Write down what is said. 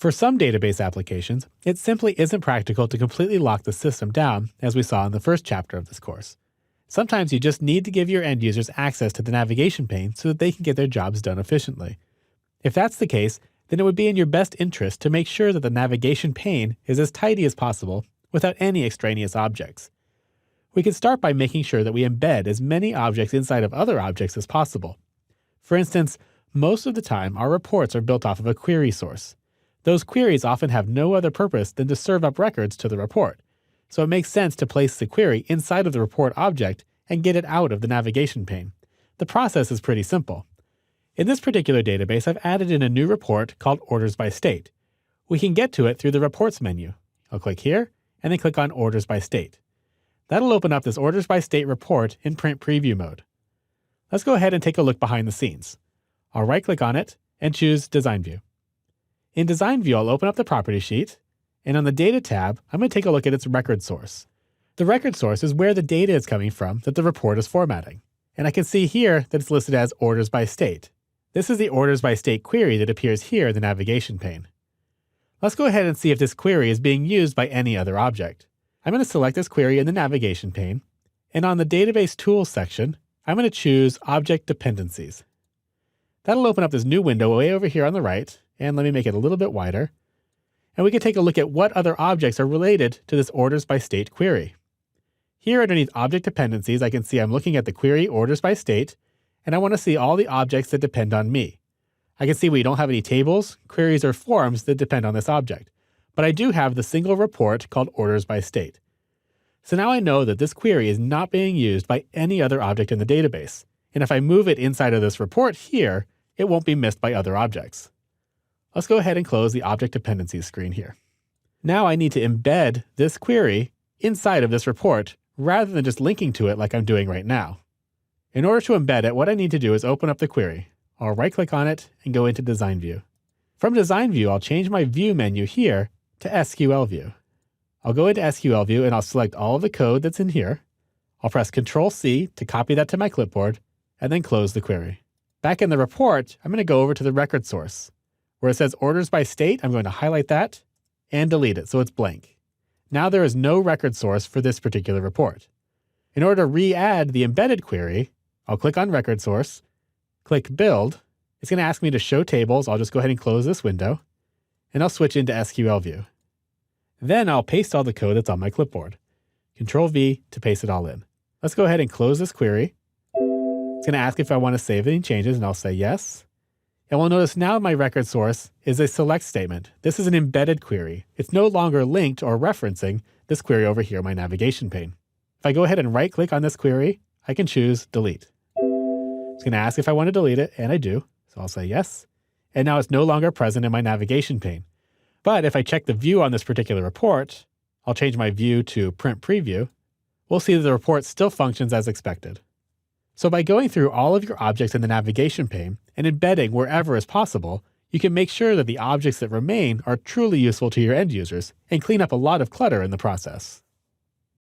For some database applications, it simply isn't practical to completely lock the system down, as we saw in the first chapter of this course. Sometimes you just need to give your end users access to the navigation pane so that they can get their jobs done efficiently. If that's the case, then it would be in your best interest to make sure that the navigation pane is as tidy as possible without any extraneous objects. We can start by making sure that we embed as many objects inside of other objects as possible. For instance, most of the time our reports are built off of a query source. Those queries often have no other purpose than to serve up records to the report, so it makes sense to place the query inside of the report object and get it out of the navigation pane. The process is pretty simple. In this particular database, I've added in a new report called Orders by State. We can get to it through the Reports menu. I'll click here, and then click on Orders by State. That'll open up this Orders by State report in print preview mode. Let's go ahead and take a look behind the scenes. I'll right-click on it and choose Design View. In Design View, I'll open up the Property Sheet, and on the Data tab, I'm going to take a look at its record source. The record source is where the data is coming from that the report is formatting. And I can see here that it's listed as Orders by State. This is the Orders by State query that appears here in the navigation pane. Let's go ahead and see if this query is being used by any other object. I'm going to select this query in the navigation pane, and on the Database Tools section, I'm going to choose Object Dependencies. That'll open up this new window way over here on the right, and let me make it a little bit wider. And we can take a look at what other objects are related to this Orders by State query. Here underneath Object Dependencies, I can see I'm looking at the query Orders by State, and I want to see all the objects that depend on me. I can see we don't have any tables, queries, or forms that depend on this object, but I do have the single report called Orders by State. So now I know that this query is not being used by any other object in the database, and if I move it inside of this report here, it won't be missed by other objects. Let's go ahead and close the Object Dependencies screen here. Now I need to embed this query inside of this report rather than just linking to it like I'm doing right now. In order to embed it, what I need to do is open up the query. I'll right-click on it and go into Design View. From Design View, I'll change my View menu here to SQL View. I'll go into SQL View and I'll select all of the code that's in here. I'll press Ctrl-C to copy that to my clipboard, and then close the query. Back in the report, I'm going to go over to the record source. Where it says Orders by State, I'm going to highlight that and delete it so it's blank. Now there is no record source for this particular report. In order to re-add the embedded query, I'll click on Record Source, click Build. It's going to ask me to show tables. I'll just go ahead and close this window, and I'll switch into SQL View. Then I'll paste all the code that's on my clipboard. Ctrl-V to paste it all in. Let's go ahead and close this query. It's going to ask if I want to save any changes, and I'll say yes. And we'll notice now my record source is a select statement. This is an embedded query. It's no longer linked or referencing this query over here in my navigation pane. If I go ahead and right-click on this query, I can choose Delete. It's going to ask if I want to delete it, and I do. So I'll say yes. And now it's no longer present in my navigation pane. But if I check the view on this particular report, I'll change my view to Print Preview, we'll see that the report still functions as expected. So by going through all of your objects in the navigation pane and embedding wherever is possible, you can make sure that the objects that remain are truly useful to your end users and clean up a lot of clutter in the process.